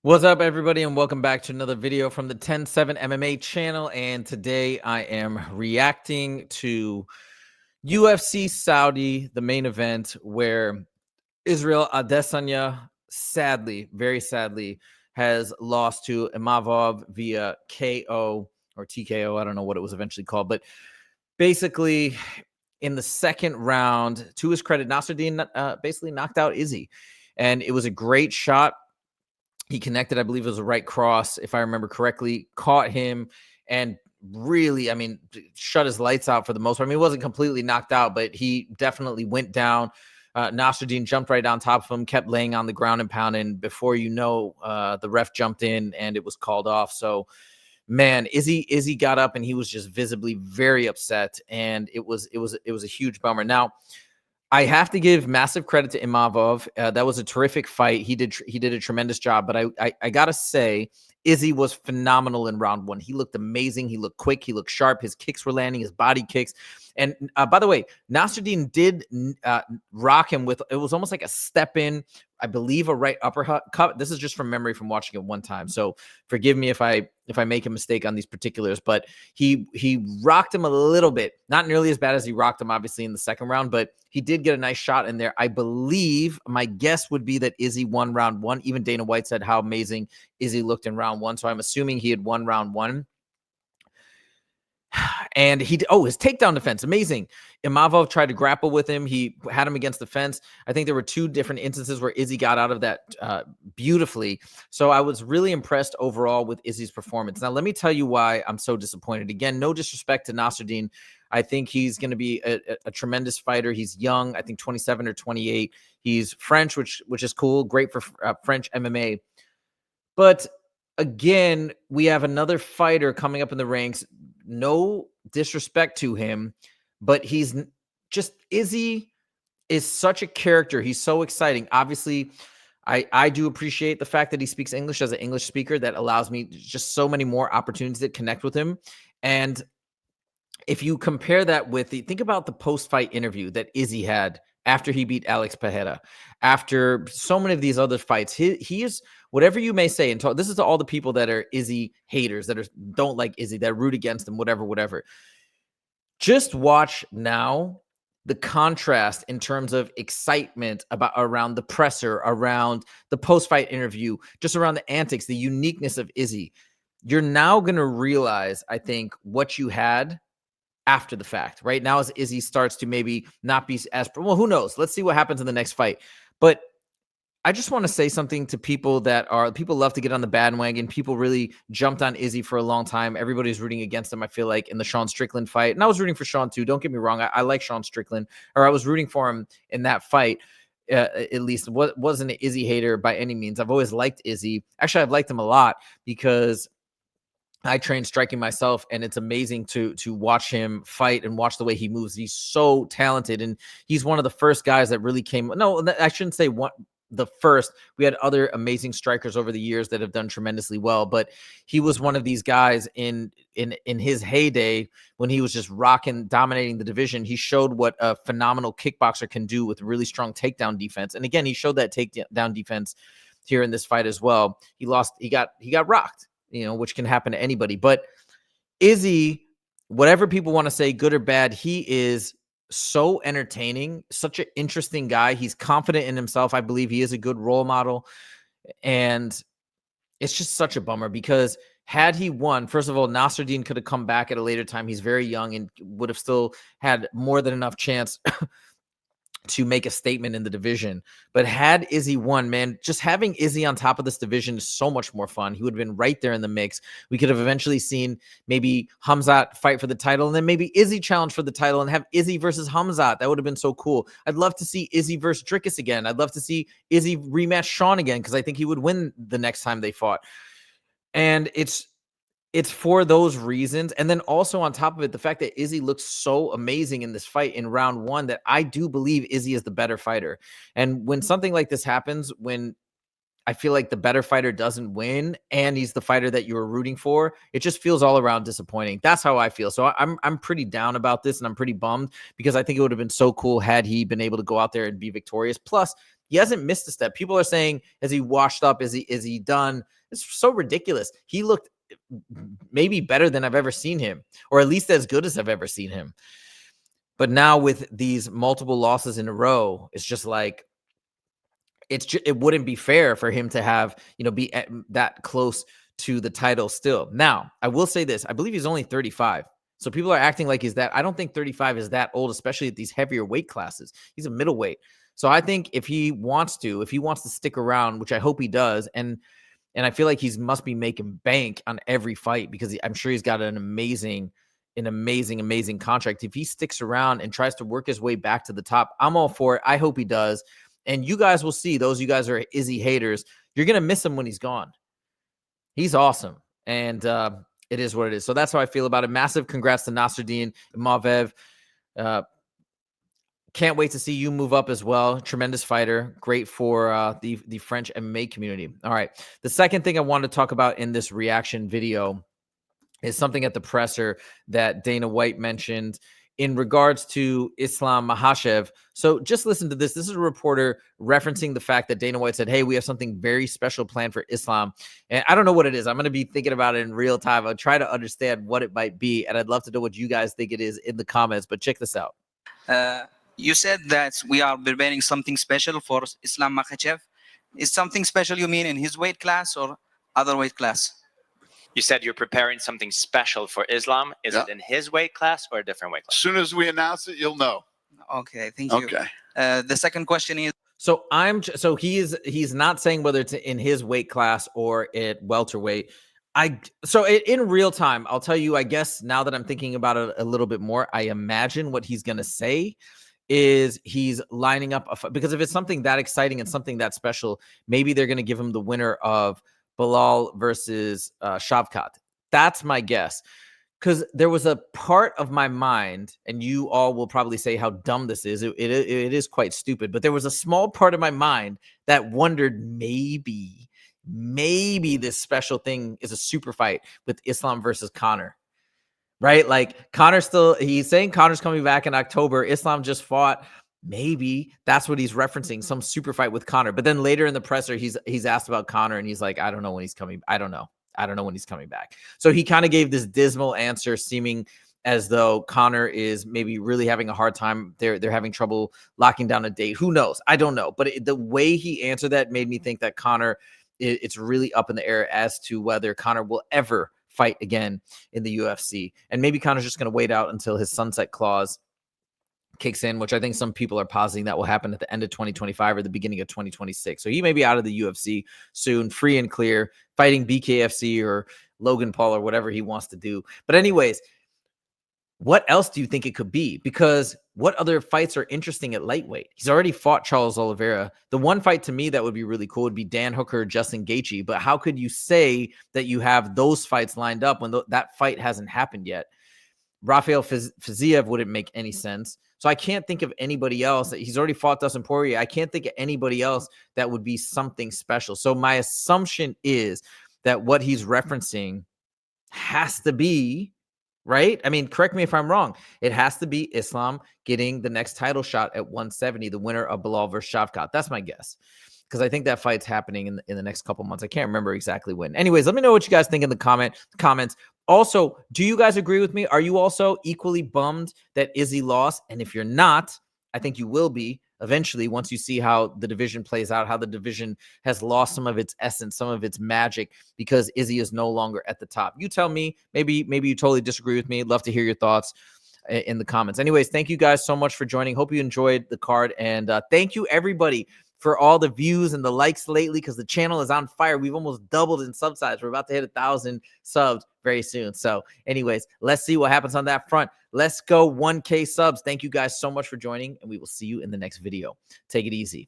What's up, everybody, and welcome back to another video from the 10-7 MMA channel. And today I am reacting to UFC Saudi, the main event, where Israel Adesanya, sadly, very sadly, has lost to Imavov via KO or TKO. I don't know what it was eventually called, but basically in the second round, to his credit, Nasruddin basically knocked out Izzy. And it was a great shot. He connected, I believe it was a right cross, if I remember correctly, caught him and really, shut his lights out for the most part. I mean, he wasn't completely knocked out, but he definitely went down. Nasruddin jumped right on top of him, kept laying on the ground and pounding. Before you know, the ref jumped in and it was called off. So, man, Izzy got up and he was just visibly very upset, and it was a huge bummer. Now, I have to give massive credit to Imavov. That was a terrific fight. He did a tremendous job. But I gotta say, Izzy was phenomenal in round one. He looked amazing. He looked quick. He looked sharp. His kicks were landing. His body kicks. And by the way, Nasruddin did rock him with, it was almost like a step in, I believe, a right uppercut. This is just from memory from watching it one time. So forgive me if I make a mistake on these particulars, but he rocked him a little bit, not nearly as bad as he rocked him obviously in the second round, but he did get a nice shot in there. I believe, my guess would be that Izzy won round one. Even Dana White said how amazing Izzy looked in round one. So I'm assuming he had won round one. And his takedown defense, amazing. Imavov tried to grapple with him. He had him against the fence. I think there were two different instances where Izzy got out of that beautifully. So I was really impressed overall with Izzy's performance. Now, let me tell you why I'm so disappointed. Again, no disrespect to Nasruddin. I think he's going to be a tremendous fighter. He's young, I think 27 or 28. He's French, which is cool. Great for French MMA. But again, we have another fighter coming up in the ranks. No disrespect to him, but Izzy is such a character. He's so exciting. Obviously, I do appreciate the fact that he speaks English as an English speaker. That allows me just so many more opportunities to connect with him. And if you compare that with think about the post-fight interview that Izzy had after he beat Alex Pereira, after so many of these other fights, he is, whatever you may say, and this is to all the people that are Izzy haters, that don't like Izzy, that root against him, whatever. Just watch now the contrast in terms of excitement around the presser, around the post-fight interview, just around the antics, the uniqueness of Izzy. You're now going to realize, I think, what you had after the fact, right? Now, as Izzy starts to maybe not be as well, who knows? Let's see what happens in the next fight. But I just want to say something to people people love to get on the bandwagon. People really jumped on Izzy for a long time. Everybody's rooting against him, I feel like, in the Sean Strickland fight. And I was rooting for Sean too. Don't get me wrong. I like Sean Strickland, or I was rooting for him in that fight. At least wasn't an Izzy hater by any means. I've always liked Izzy. Actually, I've liked him a lot because I train striking myself, and it's amazing to watch him fight and watch the way he moves. He's so talented, and he's one of the first guys that really came. No, I shouldn't say the first. We had other amazing strikers over the years that have done tremendously well, but he was one of these guys in his heyday when he was just dominating the division. He showed what a phenomenal kickboxer can do with really strong takedown defense. And again, he showed that takedown defense here in this fight as well. He got rocked, which can happen to anybody. But Izzy, whatever people want to say, good or bad, he is so entertaining, such an interesting guy. He's confident in himself. I believe he is a good role model. And it's just such a bummer because had he won, first of all, Nasruddin could have come back at a later time. He's very young and would have still had more than enough chance to make a statement in the division. But had Izzy won, man, just having Izzy on top of this division is so much more fun. He would have been right there in the mix. We could have eventually seen maybe Khamzat fight for the title, and then maybe Izzy challenge for the title and have Izzy versus Khamzat. That would have been so cool. I'd love to see Izzy versus Dricus again. I'd love to see Izzy rematch Sean again, because I think he would win the next time they fought. And it's for those reasons. And then also on top of it, the fact that Izzy looks so amazing in this fight in round one, that I do believe Izzy is the better fighter. And when something like this happens, when I feel like the better fighter doesn't win and he's the fighter that you were rooting for, it just feels all around disappointing. That's how I feel. So I'm pretty down about this, and I'm pretty bummed because I think it would have been so cool had he been able to go out there and be victorious. Plus, He hasn't missed a step. People are saying, is he washed up? Is he done? It's so ridiculous. He looked maybe better than I've ever seen him, or at least as good as I've ever seen him. But now with these multiple losses in a row, it's just like, it wouldn't be fair for him to have, be that close to the title still. Now, I will say this. I believe he's only 35. So people are acting like he's that. I don't think 35 is that old, especially at these heavier weight classes. He's a middleweight. So I think if he wants to stick around, which I hope he does, and I feel like he must be making bank on every fight, because I'm sure he's got an amazing contract. If he sticks around and tries to work his way back to the top, I'm all for it. I hope he does. And you guys will see, those of you guys who are Izzy haters, you're going to miss him when he's gone. He's awesome. And it is what it is. So that's how I feel about it. Massive congrats to Nasruddin Imavov. Can't wait to see you move up as well. Tremendous fighter. Great for the French MMA community. All right. The second thing I wanted to talk about in this reaction video is something at the presser that Dana White mentioned in regards to Islam Makhachev. So just listen to this. This is a reporter referencing the fact that Dana White said, hey, we have something very special planned for Islam. And I don't know what it is. I'm going to be thinking about it in real time. I'll try to understand what it might be. And I'd love to know what you guys think it is in the comments. But check this out. You said that we are preparing something special for Islam Makhachev. Is something special you mean in his weight class or other weight class? You said you're preparing something special for Islam. Is it in his weight class or a different weight class? As soon as we announce it, you'll know. Okay, thank you. Okay. The second question is, so he's not saying whether it's in his weight class or at welterweight. In real time, I'll tell you, I guess now that I'm thinking about it a little bit more, I imagine what he's going to say is he's lining up because if it's something that exciting and something that special, maybe they're going to give him the winner of Bilal versus Shavkat. That's my guess. Because there was a part of my mind, and you all will probably say how dumb this is. It is quite stupid. But there was a small part of my mind that wondered maybe this special thing is a super fight with Islam versus Conor. Right? Like he's saying Conor's coming back in October. Islam just fought. Maybe that's what he's referencing, some super fight with Conor. But then later in the presser, he's asked about Conor, and he's like, I don't know when he's coming. I don't know when he's coming back. So he kind of gave this dismal answer, seeming as though Conor is maybe really having a hard time. They're having trouble locking down a date. Who knows? I don't know. But the way he answered that made me think that Conor, it's really up in the air as to whether Conor will ever fight again in the UFC. And maybe Conor's just going to wait out until his sunset clause kicks in, which I think some people are positing that will happen at the end of 2025 or the beginning of 2026. So he may be out of the UFC soon, free and clear, fighting BKFC or Logan Paul or whatever he wants to do. But anyways, what else do you think it could be? Because what other fights are interesting at lightweight? He's already fought Charles Oliveira. The one fight to me that would be really cool would be Dan Hooker, Justin Gaethje. But how could you say that you have those fights lined up when that fight hasn't happened yet? Rafael Fiziev wouldn't make any sense. So I can't think of anybody else. He's already fought Dustin Poirier. I can't think of anybody else that would be something special. So my assumption is that what he's referencing has to be, right? I mean, correct me if I'm wrong. It has to be Islam getting the next title shot at 170, the winner of Bilal versus Shavkat. That's my guess. Because I think that fight's happening in the next couple months. I can't remember exactly when. Anyways, let me know what you guys think in the comments. Also, do you guys agree with me? Are you also equally bummed that Izzy lost? And if you're not, I think you will be eventually once you see how the division plays out, how the division has lost some of its essence, some of its magic, because Izzy is no longer at the top. You tell me. Maybe you totally disagree with me. I'd love to hear your thoughts in the comments. Anyways, thank you guys so much for joining. Hope you enjoyed the card. And thank you, everybody, for all the views and the likes lately, because the channel is on fire. We've almost doubled in sub size. We're about to hit 1,000 subs very soon. So anyways, let's see what happens on that front. Let's go 1K subs. Thank you guys so much for joining, and we will see you in the next video. Take it easy.